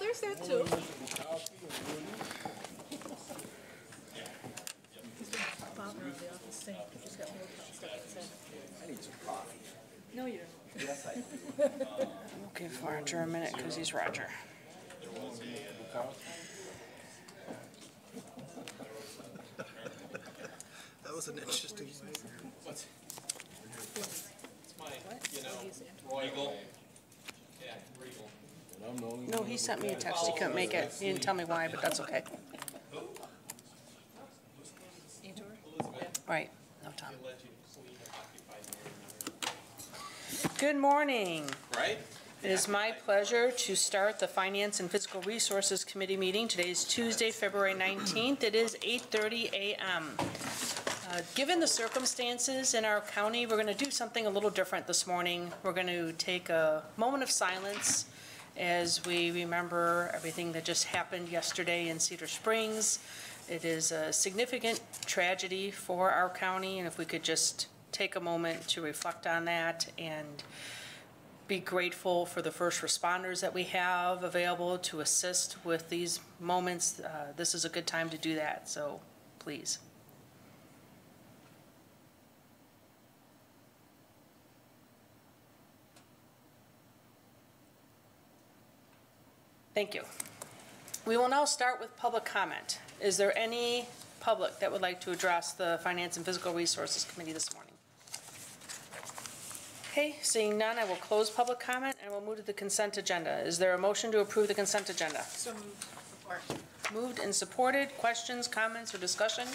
there's that too. Father of the office sink. Just got more stuff inside. I need some coffee. No, you don't. Yes, I do. We'll give Roger a minute because he's Roger. That was an interesting thing. It's my, Regal. Yeah, Regal. No, he sent me a text. He couldn't make it. He didn't tell me why, but that's okay. Right. No time. Good morning. Right? It is my pleasure to start the Finance and Physical Resources Committee meeting. Today is Tuesday, February 19th. It is 8:30 a.m. Given the circumstances in our county, we're going to do something a little different this morning. We're going to take a moment of silence as we remember everything that just happened yesterday in Cedar Springs. It is a significant tragedy for our county, and if we could just take a moment to reflect on that and be grateful for the first responders that we have available to assist with these moments. This is a good time to do that, so please. Thank you. We will now start with public comment. Is there any public that would like to address the Finance and Physical Resources Committee this morning? Okay, seeing none, I will close public comment and we'll move to the consent agenda. Is there a motion to approve the consent agenda? So moved. Support. Moved and supported. Questions, comments, or discussion?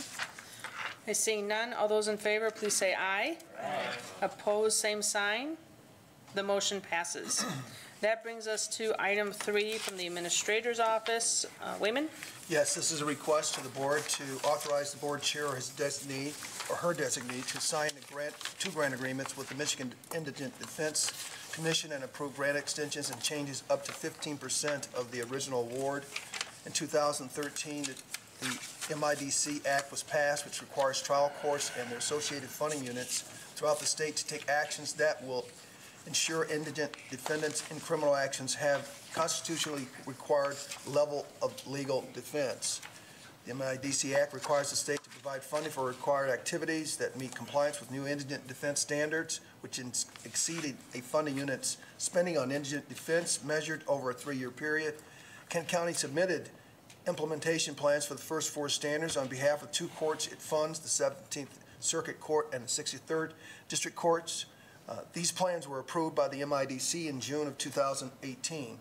Okay, seeing none, all those in favor, please say aye. Aye. Opposed, same sign. The motion passes. That brings us to item 3 from the Administrator's Office. Wayman? Yes, this is a request to the board to authorize the board chair or his designee or her designee to sign two grant agreements with the Michigan Indigent Defense Commission and approve grant extensions and changes up to 15% of the original award. In 2013, the MIDC Act was passed, which requires trial courts and their associated funding units throughout the state to take actions that will ensure indigent defendants in criminal actions have constitutionally required level of legal defense. The MIDC Act requires the state to provide funding for required activities that meet compliance with new indigent defense standards, which exceeded a funding unit's spending on indigent defense measured over a 3-year period. Kent County submitted implementation plans for the first 4 standards on behalf of 2 courts it funds, the 17th Circuit Court and the 63rd District Courts. These plans were approved by the MIDC in June of 2018.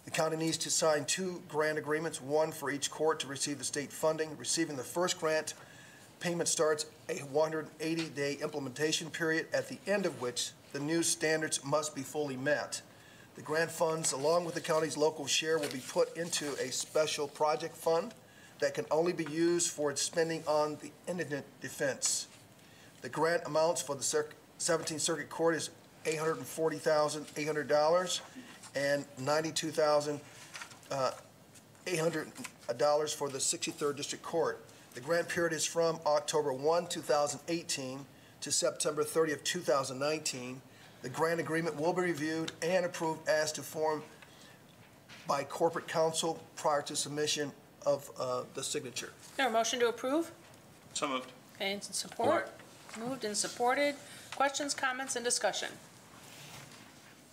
The county needs to sign 2 grant agreements, one for each court to receive the state funding. Receiving the first grant, payment starts a 180-day implementation period, at the end of which the new standards must be fully met. The grant funds, along with the county's local share, will be put into a special project fund that can only be used for its spending on the indigent defense. The grant amounts for the 17th Circuit Court is $840,800 and $92,800 for the 63rd District Court. The grant period is from October 1, 2018 to September 30 of 2019. The grant agreement will be reviewed and approved as to form by corporate counsel prior to submission of the signature. Is there a motion to approve? So moved. Okay, and support. Moved and supported. Questions, comments, and discussion?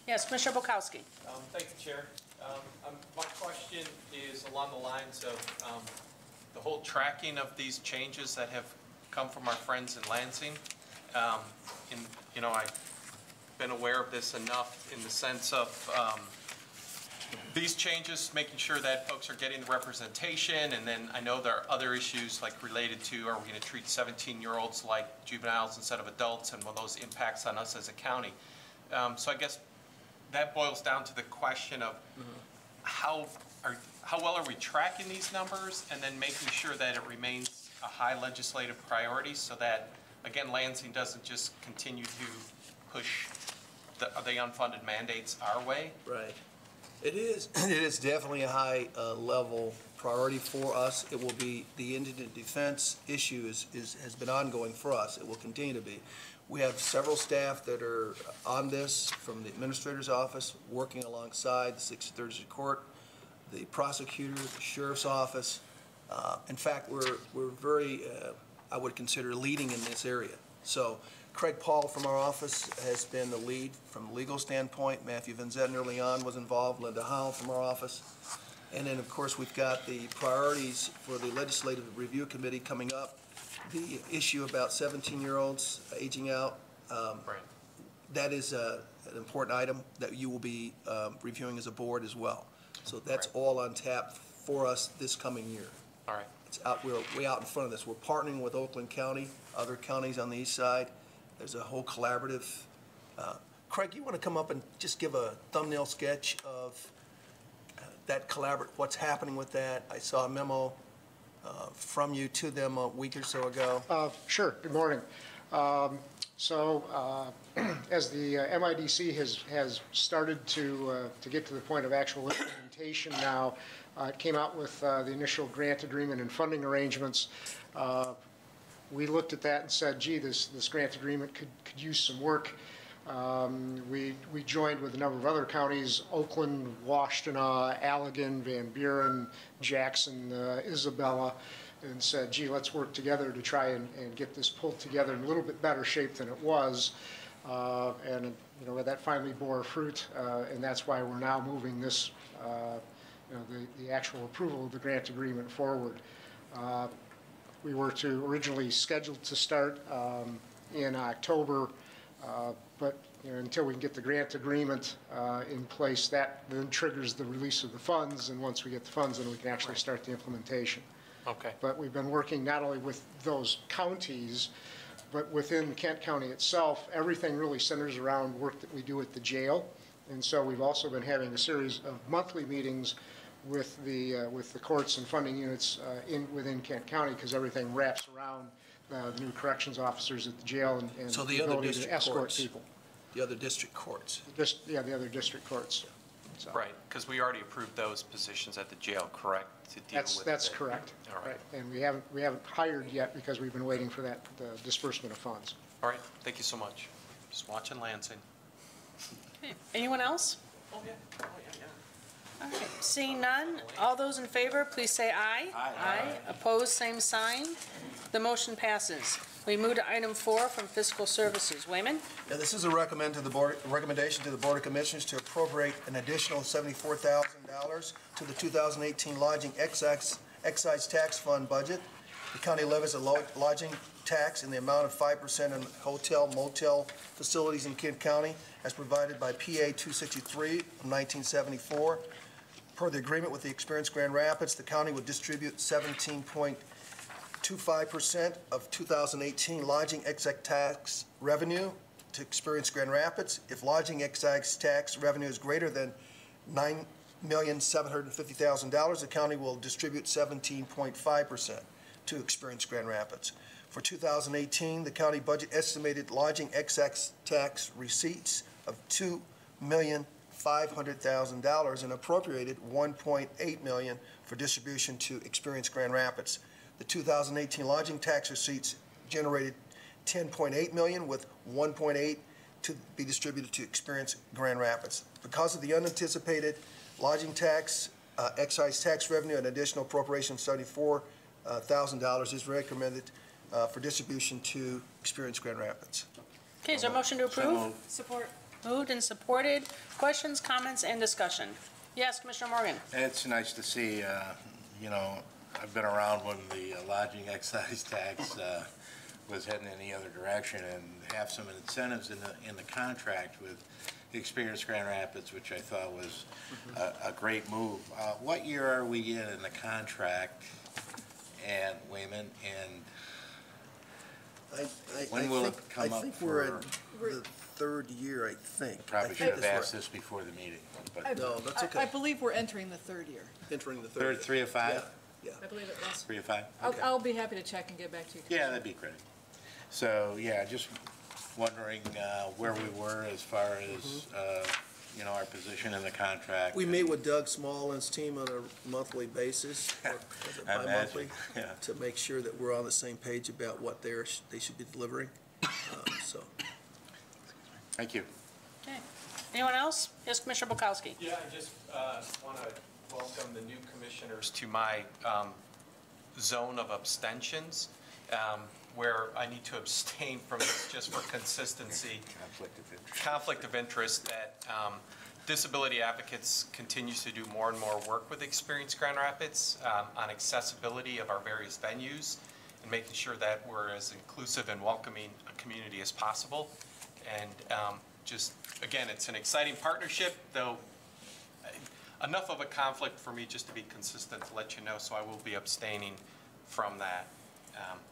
Yes, Commissioner Bukowski. Thank you, Chair. My question is along the lines of the whole tracking of these changes that have come from our friends in Lansing. I've been aware of this enough in the sense of these changes, making sure that folks are getting the representation, and then I know there are other issues like related to, are we going to treat 17-year-olds like juveniles instead of adults, and will those impacts on us as a county? So I guess that boils down to the question of how well are we tracking these numbers, and then making sure that it remains a high legislative priority so that, again, Lansing doesn't just continue to push the unfunded mandates our way. Right. It is definitely a high level priority for us. It will be, the indigent defense issue has been ongoing for us. It will continue to be. We have several staff that are on this from the administrator's office, working alongside the 63rd District Court the prosecutor, the sheriff's office. In fact, we're very, I would consider, leading in this area. So Craig Paul from our office has been the lead from a legal standpoint. Matthew Van Zetten early on was involved. Linda Howell from our office. And then, of course, we've got the priorities for the Legislative Review Committee coming up. The issue about 17-year-olds aging out. Right. That is an important item that you will be reviewing as a board as well. So that's all on tap for us this coming year. All right. It's out, we're way out in front of this. We're partnering with Oakland County, other counties on the east side. There's a whole collaborative. Craig, you want to come up and just give a thumbnail sketch of that collaborative, what's happening with that? I saw a memo from you to them a week or so ago. Sure. Good morning. As the MIDC has started to get to the point of actual implementation now, it came out with the initial grant agreement and funding arrangements. We looked at that and said, gee, this grant agreement could use some work. We joined with a number of other counties, Oakland, Washtenaw, Allegan, Van Buren, Jackson, Isabella, and said, gee, let's work together to try and get this pulled together in a little bit better shape than it was. And that finally bore fruit, and that's why we're now moving this, the actual approval of the grant agreement forward. We were originally scheduled to start in October, but until we can get the grant agreement in place, that then triggers the release of the funds, and once we get the funds, then we can actually start the implementation. Okay. But we've been working not only with those counties, but within Kent County itself. Everything really centers around work that we do at the jail, and so we've also been having a series of monthly meetings with the courts and funding units within Kent County, because everything wraps around the new corrections officers at the jail and So the the other ability to district escort courts. people. The other district courts. The other district courts. So Right, because we already approved those positions at the jail, correct? To deal with that's the- correct. All right. And we haven't hired yet because we've been waiting for the disbursement of funds. All right, thank you so much. Just watching Lansing. Okay. Anyone else? Oh, yeah. All right. Seeing none, all those in favor, please say aye. Aye. Opposed, same sign. The motion passes. We move to item 4 from Fiscal Services. Wayman? Yeah, this is a recommendation to the Board of Commissioners to appropriate an additional $74,000 to the 2018 Lodging Excise Tax Fund budget. The county levies a lodging tax in the amount of 5% on hotel, motel facilities in Kent County, as provided by PA 263 of 1974. Per the agreement with the Experience Grand Rapids, the county would distribute 17.25% of 2018 lodging excise tax revenue to Experience Grand Rapids. If lodging excise tax revenue is greater than $9,750,000, the county will distribute 17.5% to Experience Grand Rapids. For 2018, the county budget estimated lodging excise tax receipts of $2,500,000 and appropriated $1.8 million for distribution to Experience Grand Rapids. The 2018 lodging tax receipts generated $10.8 million, with $1.8 to be distributed to Experience Grand Rapids. Because of the unanticipated lodging tax, excise tax revenue, an additional appropriation of $74,000 is recommended for distribution to Experience Grand Rapids. Okay, is there a motion to approve? Support. Moved and supported. Questions, comments, and discussion? Yes, Commissioner Morgan. It's nice to see, I've been around when the lodging excise tax was heading in the other direction, and have some incentives in the contract with Experience Grand Rapids, which I thought was a great move. What year are we in the contract, and Wayman, and when will it come up I think we're for? at the third year, I think. Probably I should think have that's asked right. this before the meeting, but No, that's I okay. believe we're entering the third year. Entering the third. 3 of 5? Yeah. I believe it was. 3 of 5? I'll be happy to check and get back to you. Yeah, that'd be great. So, yeah, just wondering where we were as far as, our position in the contract. We meet with Doug Small and his team on a monthly basis, or is it I imagine, bi-monthly, yeah. to make sure that we're on the same page about what they should be delivering. So, Thank you. Okay. Anyone else? Yes, Commissioner Bukowski. Yeah, I just want to welcome the commissioners to my zone of abstentions, where I need to abstain from this just for consistency. Conflict of interest that disability advocates continues to do more and more work with Experience Grand Rapids on accessibility of our various venues and making sure that we're as inclusive and welcoming a community as possible. And just, again, it's an exciting partnership, though enough of a conflict for me just to be consistent to let you know, so I will be abstaining from that,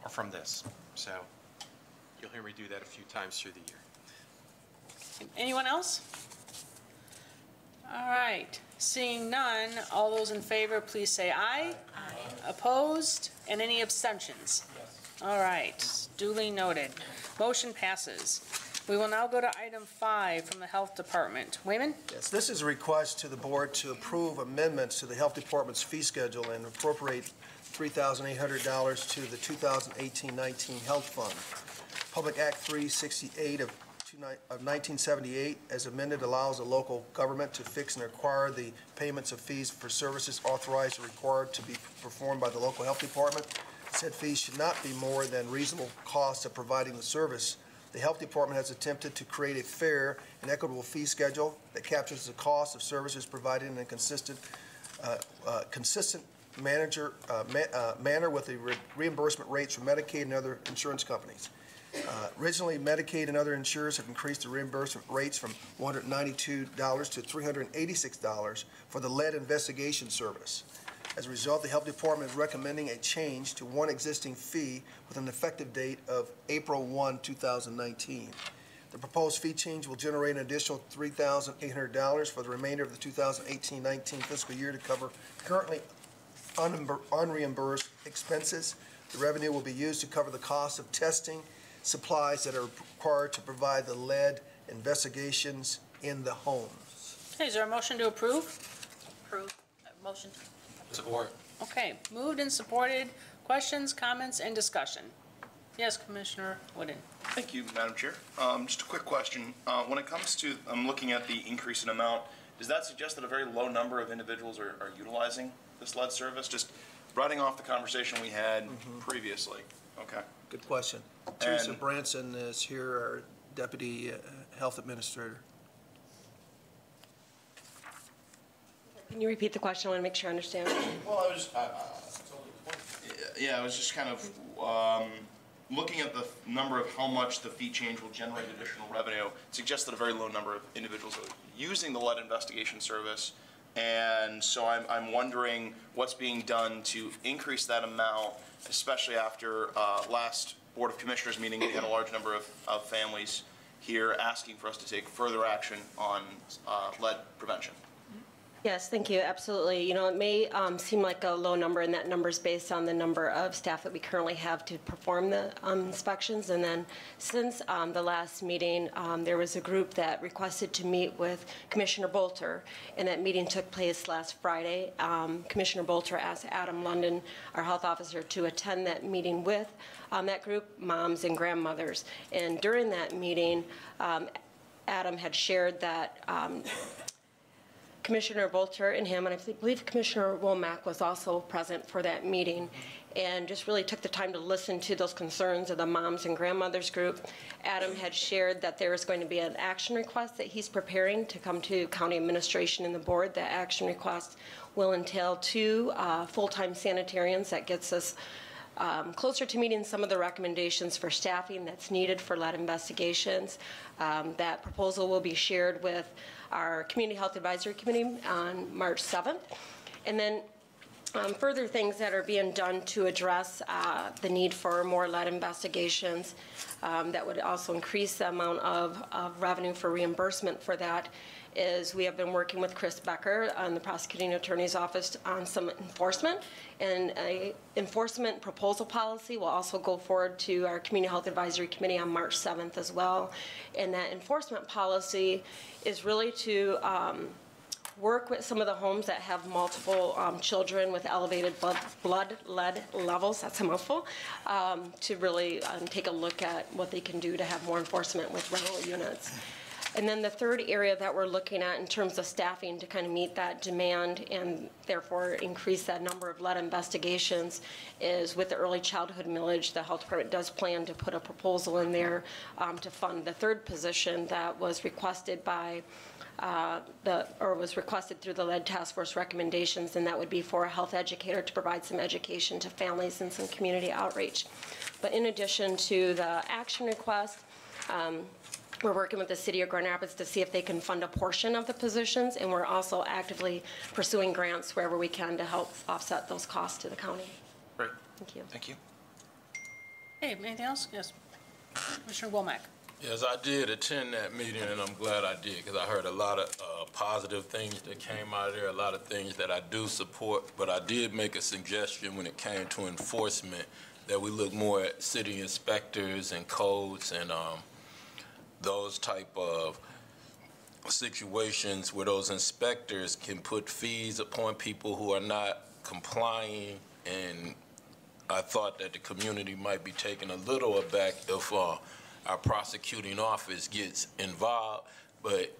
or from this. So you'll hear me do that a few times through the year. Anyone else? All right, seeing none, all those in favor, please say aye. Aye. Opposed, and any abstentions? Yes. All right, duly noted. Motion passes. We will now go to item 5 from the Health Department. Wayman? Yes, this is a request to the board to approve amendments to the Health Department's fee schedule and appropriate $3,800 to the 2018-19 Health Fund. Public Act 368 of 1978, as amended, allows the local government to fix and acquire the payments of fees for services authorized or required to be performed by the local health department. Said fees should not be more than reasonable costs of providing the service. The health department has attempted to create a fair and equitable fee schedule that captures the cost of services provided in a consistent manner with the reimbursement rates for Medicaid and other insurance companies. Originally, Medicaid and other insurers have increased the reimbursement rates from $192 to $386 for the lead investigation service. As a result, the Health Department is recommending a change to one existing fee with an effective date of April 1, 2019. The proposed fee change will generate an additional $3,800 for the remainder of the 2018-19 fiscal year to cover currently unreimbursed expenses. The revenue will be used to cover the cost of testing supplies that are required to provide the lead investigations in the homes. Okay, is there a motion to approve? Approve. Motion. Support. Okay, moved and supported. Questions, comments, and discussion? Yes, Commissioner Wooden. Thank you, Madam Chair. Just a quick question. When it comes to looking at the increase in amount, does that suggest that a very low number of individuals are utilizing this lead service? Just writing off the conversation we had previously. Okay. Good question. Teresa Branson is here, our Deputy Health Administrator. Can you repeat the question? I want to make sure I understand. Well, I was just kind of looking at the number of how much the fee change will generate additional revenue. It suggests that a very low number of individuals are using the lead investigation service, and so I'm wondering what's being done to increase that amount, especially after last Board of Commissioners meeting. We had a large number of families here asking for us to take further action on lead prevention. Yes, thank you. Absolutely. You know, it may seem like a low number, and that number is based on the number of staff that we currently have to perform the inspections. And then since the last meeting, there was a group that requested to meet with Commissioner Bolter, and that meeting took place last Friday. Commissioner Bolter asked Adam London, our health officer, to attend that meeting with that group, moms and grandmothers. And during that meeting, Adam had shared that Commissioner Bolter and him, and I believe Commissioner Womack was also present for that meeting, and just really took the time to listen to those concerns of the moms and grandmothers group. Adam had shared that there is going to be an action request that he's preparing to come to county administration and the board. That action request will entail 2 full-time sanitarians. That gets us closer to meeting some of the recommendations for staffing that's needed for lead investigations. That proposal will be shared with our Community Health Advisory Committee on March 7th. And then further things that are being done to address the need for more lead investigations that would also increase the amount of revenue for reimbursement for that is we have been working with Chris Becker on the prosecuting attorney's office on some enforcement, and a enforcement proposal policy will also go forward to our Community Health Advisory Committee on March 7th as well. And that enforcement policy is really to work with some of the homes that have multiple children with elevated blood lead levels, that's a mouthful, to really take a look at what they can do to have more enforcement with rental units. And then the third area that we're looking at in terms of staffing to kind of meet that demand and therefore increase that number of lead investigations is with the early childhood millage. The health department does plan to put a proposal in there to fund the third position that was requested by was requested through the lead task force recommendations, and that would be for a health educator to provide some education to families and some community outreach. But in addition to the action request, we're working with the city of Grand Rapids to see if they can fund a portion of the positions, and we're also actively pursuing grants wherever we can to help offset those costs to the county. Great. Thank you. Thank you. Hey, anything else? Yes. Commissioner Womack. Yes, I did attend that meeting, and I'm glad I did, because I heard a lot of positive things that came out of there, a lot of things that I do support, but I did make a suggestion when it came to enforcement that we look more at city inspectors and codes and those type of situations where those inspectors can put fees upon people who are not complying, and I thought that the community might be taken a little aback if our prosecuting office gets involved. But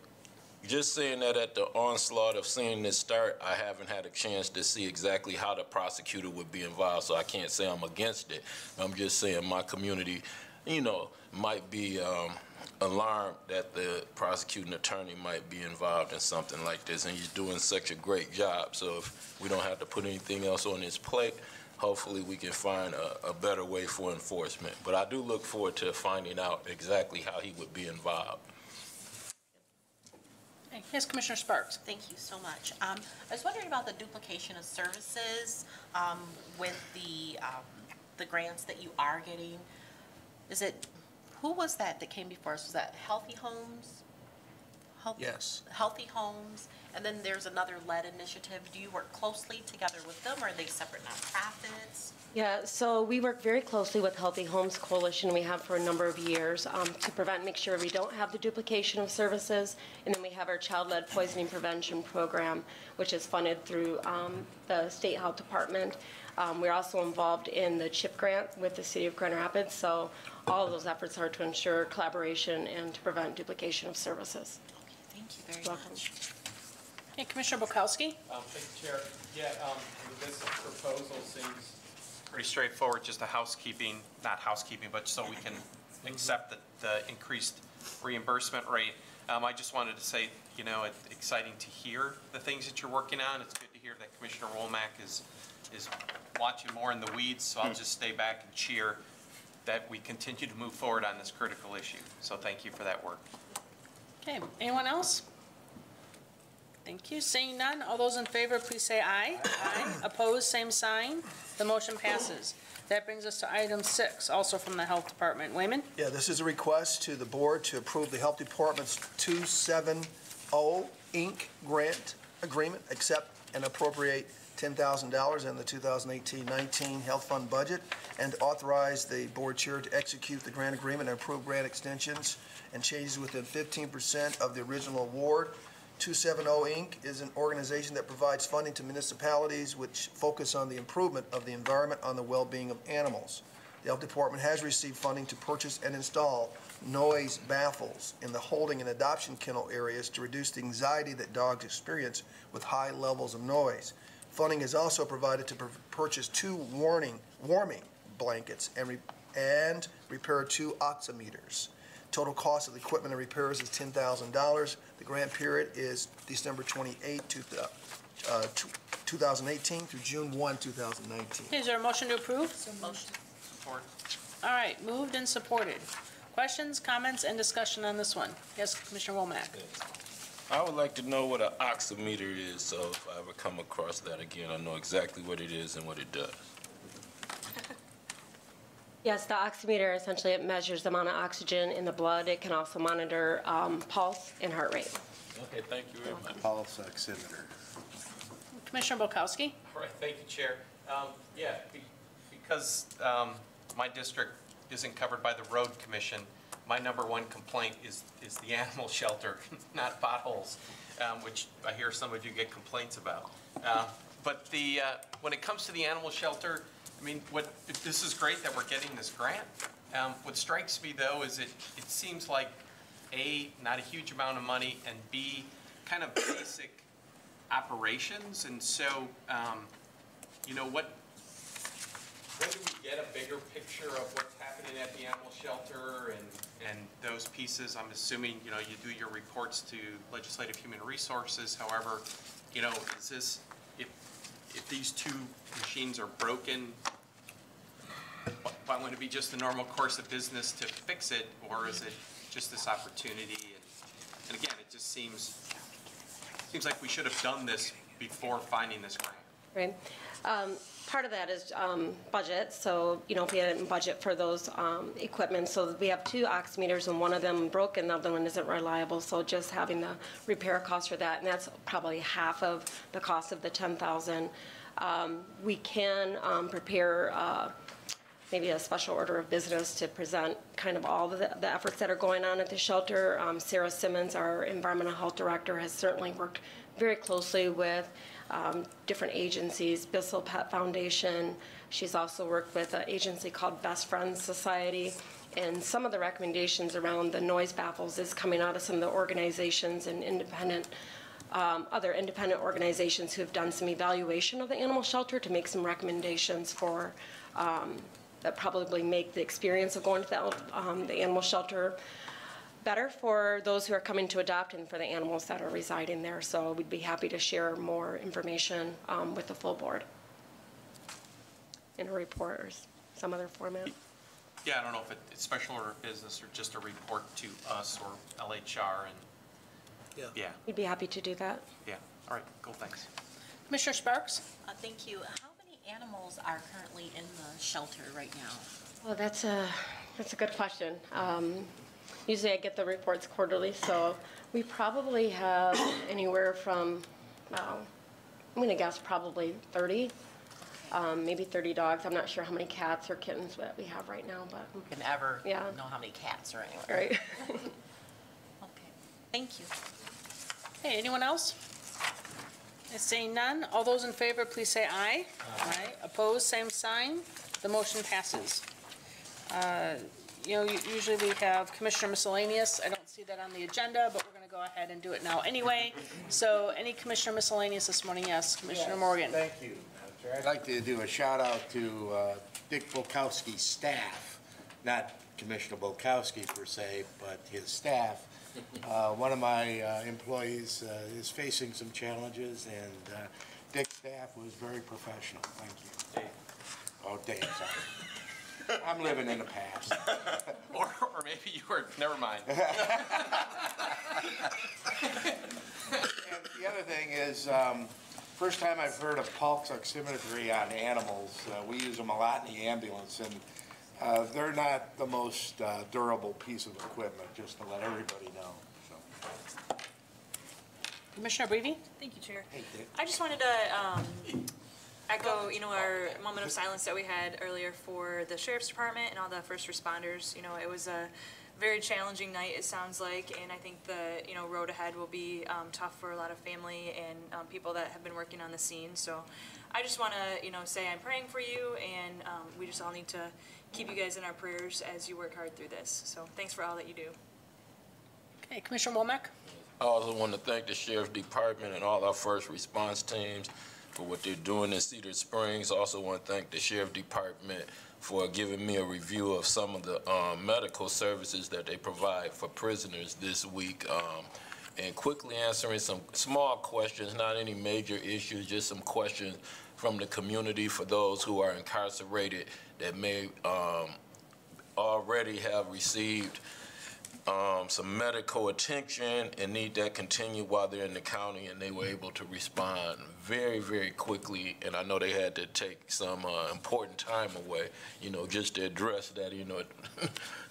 just saying that at the onslaught of seeing this start, I haven't had a chance to see exactly how the prosecutor would be involved, so I can't say I'm against it. I'm just saying my community, you know, might be alarmed that the prosecuting attorney might be involved in something like this, and he's doing such a great job. So if we don't have to put anything else on his plate, hopefully we can find a better way for enforcement. But I do look forward to finding out exactly how he would be involved. Yes, Commissioner Sparks. Thank you so much. I was wondering about the duplication of services with the grants that you are getting. Who was that came before us? Was that Healthy Homes? Yes. Healthy Homes, and then there's another lead initiative. Do you work closely together with them, or are they separate nonprofits? Yeah, so we work very closely with Healthy Homes Coalition. We have for a number of years to make sure we don't have the duplication of services. And then we have our child lead poisoning prevention program, which is funded through the state health department. We're also involved in the CHIP grant with the city of Grand Rapids. So all of those efforts are to ensure collaboration and to prevent duplication of services. Okay, thank you very Welcome. much. Okay, Commissioner Bukowski. Thank you, Chair. Yeah, this proposal seems pretty straightforward, just a housekeeping, not housekeeping, but so we can accept the increased reimbursement rate. I just wanted to say, you know, it's exciting to hear the things that you're working on. It's good to hear that Commissioner Womack is watching more in the weeds, so I'll just stay back and cheer that we continue to move forward on this critical issue. So thank you for that work. Okay, anyone else? Thank you. Seeing none, all those in favor, please say aye. Aye. Opposed, same sign. The motion passes. That brings us to item 6, also from the Health Department. Wayman? Yeah, this is a request to the board to approve the Health Department's 270 Inc. grant agreement, accept and appropriate $10,000 in the 2018-19 Health Fund budget, and authorize the board chair to execute the grant agreement and approve grant extensions and changes within 15% of the original award. 270 Inc. is an organization that provides funding to municipalities which focus on the improvement of the environment on the well-being of animals. The Health Department has received funding to purchase and install noise baffles in the holding and adoption kennel areas to reduce the anxiety that dogs experience with high levels of noise. Funding is also provided to purchase 2 warming blankets and repair 2 oximeters. Total cost of the equipment and repairs is $10,000. The grant period is December 28, 2018 through June 1, 2019. Is there a motion to approve? Motion. Support. All right, moved and supported. Questions, comments, and discussion on this one? Yes, Commissioner Womack. I would like to know what an oximeter is, so if I ever come across that again, I know exactly what it is and what it does. Yes, the oximeter, essentially, it measures the amount of oxygen in the blood. It can also monitor pulse and heart rate. Okay, thank you very much. Pulse oximeter. Commissioner Bukowski? All right, thank you, Chair. Because my district isn't covered by the road commission, my #1 complaint is the animal shelter, not potholes, which I hear some of you get complaints about. But when it comes to the animal shelter, I mean, this is great that we're getting this grant. What strikes me, though, is it seems like A, not a huge amount of money, and B, kind of basic operations. And so, you know, when do we get a bigger picture of what's happening at the animal shelter and those pieces? I'm assuming, you know, you do your reports to Legislative Human Resources. However, you know, is this, if these two machines are broken, why wouldn't it be just the normal course of business to fix it, or is it just this opportunity? And again, it just seems like we should have done this before finding this grant. Right. Part of that is budget. So, you know, if we hadn't budget for those equipment, so we have 2 oximeters and one of them broke and the other one isn't reliable. So just having the repair cost for that, and that's probably half of the cost of the $10,000. We can prepare maybe a special order of business to present kind of all the efforts that are going on at the shelter. Sarah Simmons, our environmental health director, has certainly worked very closely with different agencies, Bissell Pet Foundation. She's also worked with an agency called Best Friends Society. And some of the recommendations around the noise baffles is coming out of some of the organizations and independent other independent organizations who have done some evaluation of the animal shelter to make some recommendations for that probably make the experience of going to the animal shelter better for those who are coming to adopt and for the animals that are residing there. So we'd be happy to share more information with the full board in a report or some other format. Yeah, I don't know if it's special order of business or just a report to us or LHR, and yeah. We'd be happy to do that. Yeah, all right, cool, thanks. Commissioner Sparks? Thank you. How many animals are currently in the shelter right now? Well, that's a good question. Usually I get the reports quarterly, so we probably have anywhere from, I'm going to guess probably 30, maybe 30 dogs. I'm not sure how many cats or kittens that we have right now, but. Who can ever know how many cats are anywhere? Right. Okay, thank you. Hey, anyone else? Seeing none, all those in favor, please say aye. Aye. Opposed, same sign. The motion passes. You know, usually we have Commissioner Miscellaneous. I don't see that on the agenda, but we're going to go ahead and do it now anyway. So any Commissioner Miscellaneous this morning? Yes, Commissioner Morgan. Thank you, Madam Chair. I'd like to do a shout out to Dick Bolkowski's staff, not Commissioner Bolkowski per se, but his staff. One of my employees is facing some challenges, and Dick's staff was very professional. Thank you. Dave. Oh, Dave, sorry. I'm living in the past. or maybe you were, never mind. And the other thing is, first time I've heard of pulse oximetry on animals. We use them a lot in the ambulance, and they're not the most durable piece of equipment, just to let everybody know. So. Commissioner Breedy? Thank you, Chair. Hey, Dick. I just wanted to echo, our moment of silence that we had earlier for the Sheriff's Department and all the first responders. It was a very challenging night, it sounds like, and I think the, road ahead will be tough for a lot of family and people that have been working on the scene. So I just want to, say I'm praying for you, and we just all need to keep you guys in our prayers as you work hard through this. So thanks for all that you do. Okay, Commissioner Womack? I also want to thank the Sheriff's Department and all our first response teams for what they're doing in Cedar Springs. I also want to thank the Sheriff's Department for giving me a review of some of the medical services that they provide for prisoners this week, and quickly answering some small questions, not any major issues, just some questions from the community for those who are incarcerated that may already have received some medical attention and need that continue while they're in the county, and they were able to respond very, very quickly. And I know they had to take some important time away, just to address that. It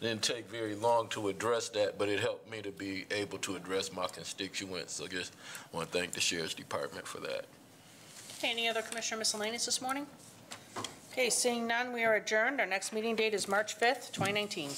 didn't take very long to address that, but it helped me to be able to address my constituents. So just want to thank the Sheriff's Department for that. Okay, any other Commissioner Miscellaneous this morning? Okay, seeing none, we are adjourned. Our next meeting date is March 5th, 2019.